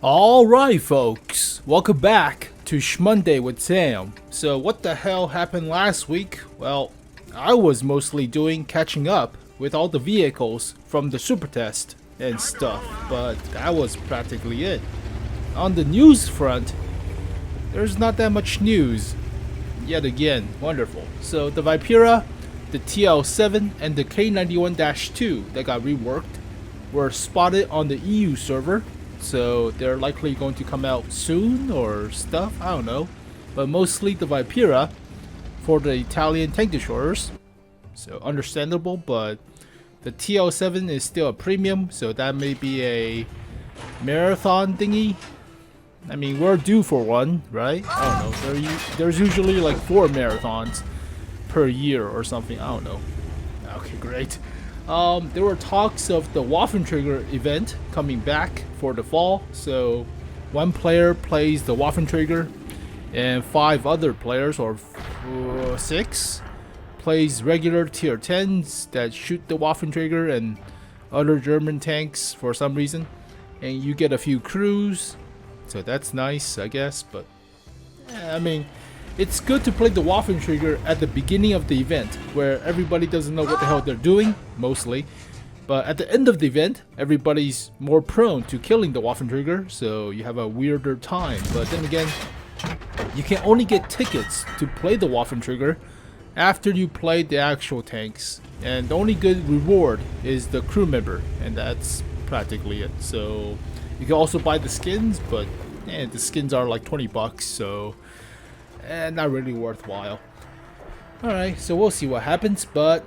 Alright folks, welcome back to 𝘎𝘍𝘮𝘮 with Sam. So what the hell happened last week? Well, I was mostly doing catching up with all the vehicles from the super test and stuff, but that was practically it. On the news front, there's not that much news. Yet again, wonderful. So the Vipera, the TL7 and the K91-2 that got reworked were spotted on the EU server. So they're likely going to come out soon or stuff, I don't know. But mostly the Vipera for the Italian tank destroyers. So understandable, but the TL7 is still a premium, so that may be a marathon thingy. I mean, we're due for one, right? I don't know. There's usually like 4 marathons per year or something, I don't know. Okay, great. There were talks of the Waffentrigger event coming back for the fall, so one player plays the Waffentrigger and 5 other players, or 6, plays regular tier 10s that shoot the Waffentrigger and other German tanks for some reason, and you get a few crews, so that's nice, I guess. But yeah, I mean, it's good to play the Waffentrigger at the beginning of the event, where everybody doesn't know what the hell they're doing, mostly. But at the end of the event, everybody's more prone to killing the Waffentrigger, so you have a weirder time. But then again, you can only get tickets to play the Waffentrigger after you play the actual tanks. And the only good reward is the crew member, and that's practically it. So you can also buy the skins, but the skins are like 20 bucks, so not really worthwhile. Alright, so we'll see what happens, but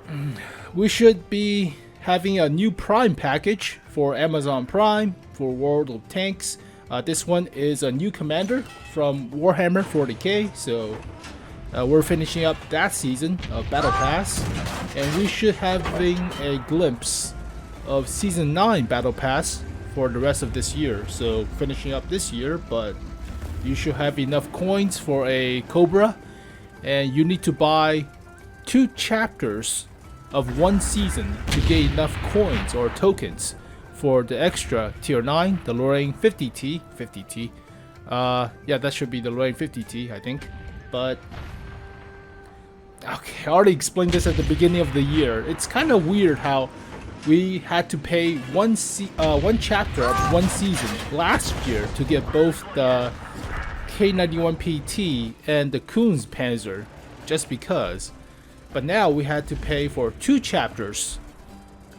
we should be having a new Prime package for Amazon Prime for World of Tanks. This one is a new commander from Warhammer 40k, so we're finishing up that season of Battle Pass, and we should having a glimpse of Season 9 Battle Pass for the rest of this year. So finishing up this year, but you should have enough coins for a Cobra, and you need to buy 2 chapters of 1 season to get enough coins or tokens for the extra tier 9, the Lorraine 50T. Yeah, that should be the Lorraine 50T, I think. But okay, I already explained this at the beginning of the year. It's kind of weird how we had to pay one chapter of 1 season last year to get both the K91PT and the Kunz Panzer, just because. But now we had to pay for 2 chapters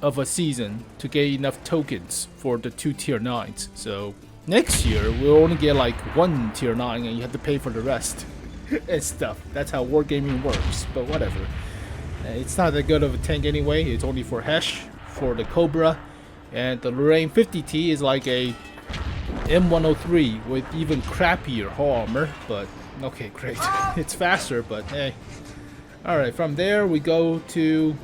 of a season to get enough tokens for the 2 tier 9s. So next year we'll only get like 1 tier 9 and you have to pay for the rest and stuff. That's how wargaming works, but whatever. It's not that good of a tank anyway. It's only for Hesh, for the Cobra, and the Lorraine 50T is like a M103 with even crappier hull armor, but okay, great. It's faster, but hey. Alright, from there we go to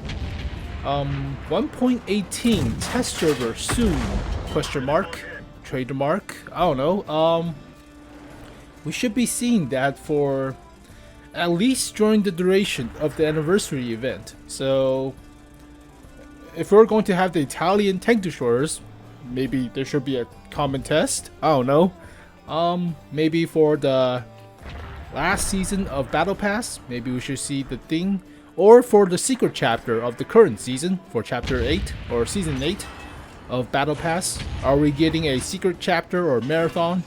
1.18 test server soon, question mark, trademark, I don't know. We should be seeing that for at least during the duration of the anniversary event. So if we're going to have the Italian tank destroyers, maybe there should be a common test, I don't know. Maybe for the last season of Battle Pass, maybe we should see the thing, or for the secret chapter of the current season, for chapter 8 or season 8 of Battle Pass, are we getting a secret chapter or marathon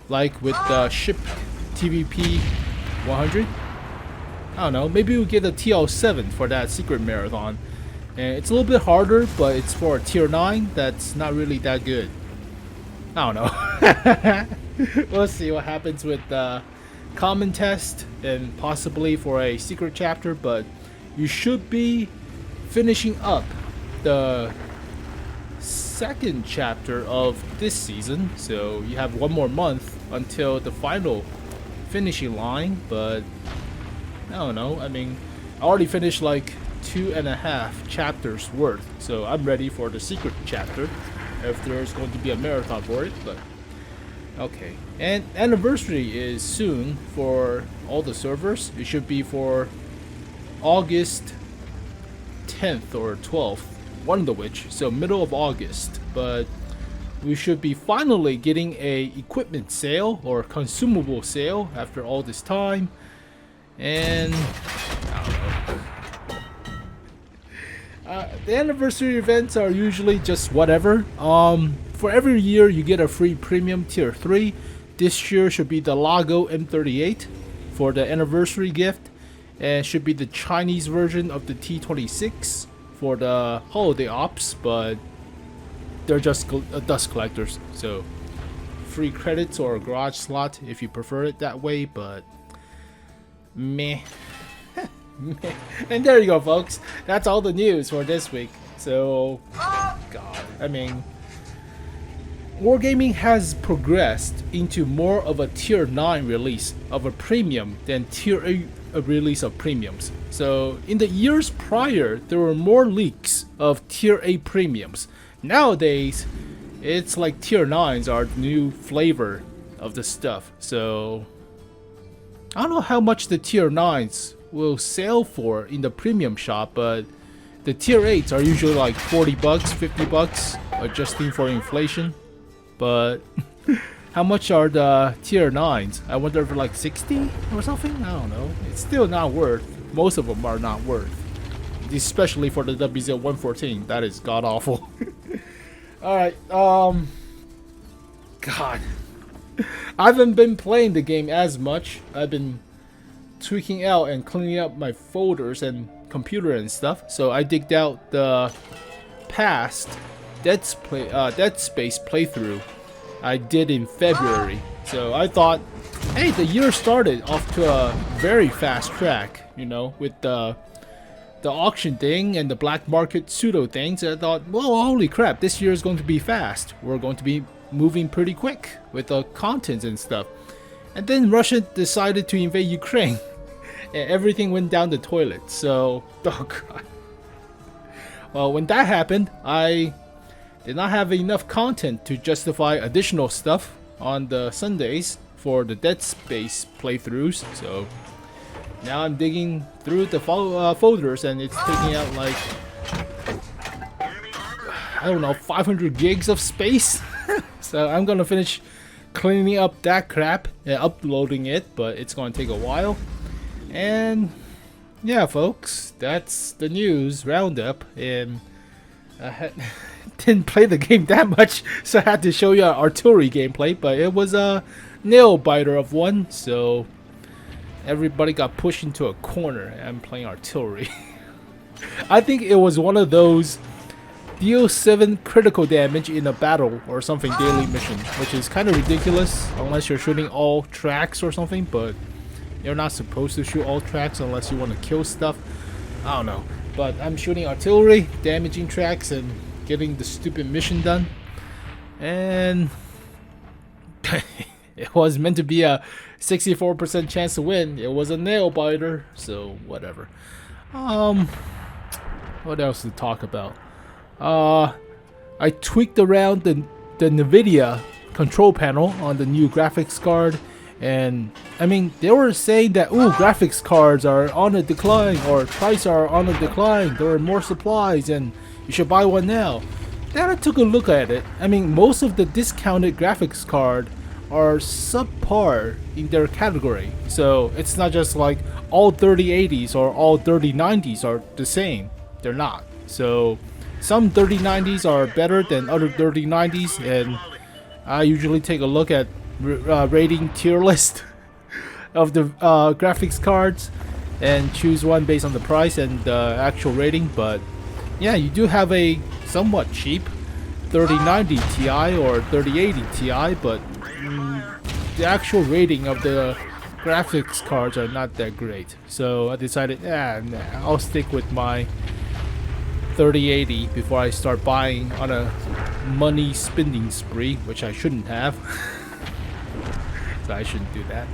like with the ship TVP 100? I don't know, maybe we'll get a TL7 for that secret marathon, and it's a little bit harder, but it's for a tier 9 that's not really that good. I don't know. We'll see what happens with the common test and possibly for a secret chapter, but you should be finishing up the 2nd chapter of this season, so you have 1 more month until the final finishing line. But I don't know, I mean, I already finished like 2.5 chapters worth, so I'm ready for the secret chapter if there's going to be a marathon for it. But okay, and anniversary is soon for all the servers. It should be for August 10th or 12th, one of the which, so middle of August. But we should be finally getting a equipment sale or consumable sale after all this time. And I don't know. The anniversary events are usually just whatever. For every year you get a free premium tier 3. This year should be the Lago M38 for the anniversary gift, and should be the Chinese version of the T26 for the holiday ops, but they're just dust collectors, so free credits or a garage slot if you prefer it that way, but meh. Meh. And there you go, folks. That's all the news for this week. So, God, I mean, Wargaming has progressed into more of a tier 9 release of a premium than tier 8 release of premiums. So in the years prior, there were more leaks of tier 8 premiums. Nowadays, it's like tier 9s are the new flavor of the stuff. So I don't know how much the tier 9s will sell for in the premium shop, but the tier 8s are usually like 40 bucks, 50 bucks, adjusting for inflation. But how much are the tier 9s? I wonder if they're like 60 or something? I don't know. It's still not worth. Most of them are not worth. Especially for the WZ-114. That is god awful. Alright, God. I haven't been playing the game as much. I've been tweaking out and cleaning up my folders and computer and stuff. So I digged out the past Dead Space playthrough I did in February. So I thought, hey, the year started off to a very fast track, you know, with the auction thing and the black market pseudo things. I thought, well, holy crap, this year is going to be fast. We're going to be moving pretty quick with the contents and stuff. And then Russia decided to invade Ukraine and everything went down the toilet. So, oh god. Well, when that happened, I did not have enough content to justify additional stuff on the Sundays for the Dead Space playthroughs. So now I'm digging through the folders, and it's taking out like, I don't know, 500 gigs of space. So I'm gonna finish cleaning up that crap and uploading it, but it's gonna take a while. And yeah, folks, that's the news roundup. And I didn't play the game that much, so I had to show you an artillery gameplay, but it was a nail biter of one, so everybody got pushed into a corner and I'm playing artillery. I think it was one of those deal 7 critical damage in a battle or something daily mission, which is kind of ridiculous unless you're shooting all tracks or something, but you're not supposed to shoot all tracks unless you want to kill stuff. I don't know, but I'm shooting artillery, damaging tracks, and getting the stupid mission done. And it was meant to be a 64% chance to win. It was a nail biter, so whatever. What else to talk about? I tweaked around the NVIDIA control panel on the new graphics card, and I mean, they were saying that, ooh, graphics cards are on a decline, or price are on a decline, there are more supplies and you should buy one now. Then I took a look at it. I mean, most of the discounted graphics card are subpar in their category. So it's not just like all 3080s or all 3090s are the same. They're not. So some 3090s are better than other 3090s, and I usually take a look at rating tier list of the graphics cards and choose one based on the price and the actual rating. But yeah, you do have a somewhat cheap 3090 Ti or 3080 Ti, but the actual rating of the graphics cards are not that great. So I decided, nah, I'll stick with my 3080 before I start buying on a money spending spree, which I shouldn't have. So I shouldn't do that.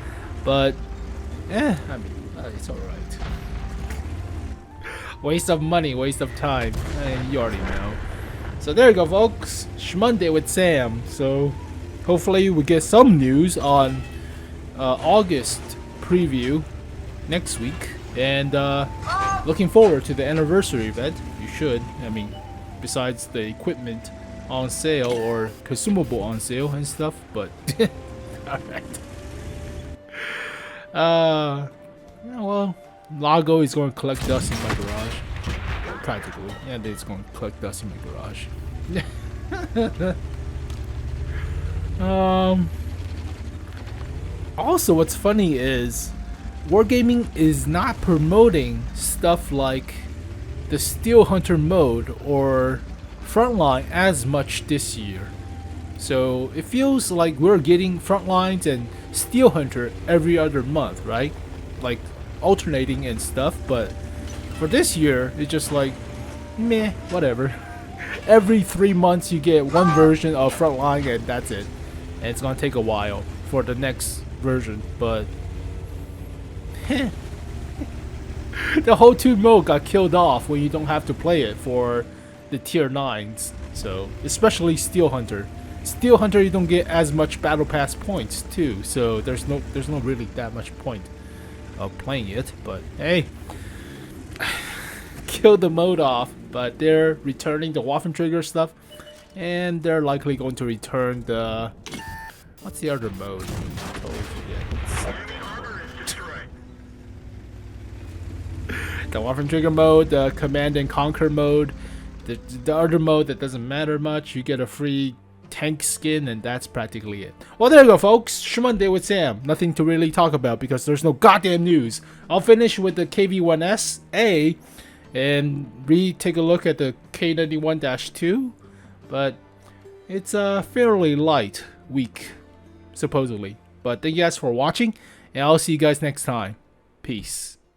But I mean, it's alright. Waste of money, waste of time. You already know. So there you go, folks. SMonday with Sam. So hopefully we get some news on August preview next week. And looking forward to the anniversary event. You should. I mean, besides the equipment on sale or consumable on sale and stuff, but alright. Yeah, well, Lago is going to collect dust in my garage. Practically. And it's going to collect dust in my garage. Also, what's funny is Wargaming is not promoting stuff like the Steel Hunter mode or Frontline as much this year. So it feels like we're getting Frontlines and Steel Hunter every other month, right? Like alternating and stuff, but for this year, it's just like, meh, whatever. Every 3 months you get one version of Frontline and that's it. And it's gonna take a while for the next version, but the whole 2 mode got killed off when you don't have to play it for the tier 9s. So especially Steel Hunter. Steel Hunter, you don't get as much battle pass points too, so there's no really that much point of playing it. But hey, kill the mode off. But they're returning the Waffentrigger stuff, and they're likely going to return the what's the other mode? Totally forget. The Waffentrigger mode, the Command and Conquer mode, the other mode that doesn't matter much. You get a free tank skin, and that's practically it. Well, there you go, folks. SMonday with Sam. Nothing to really talk about because there's no goddamn news. I'll finish with the KV-1SA and take a look at the K91-2, but it's a fairly light week, supposedly. But thank you guys for watching, and I'll see you guys next time. Peace.「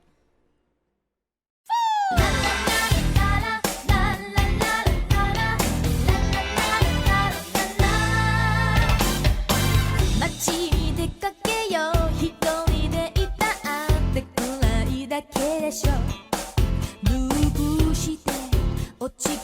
ぬぐして落ち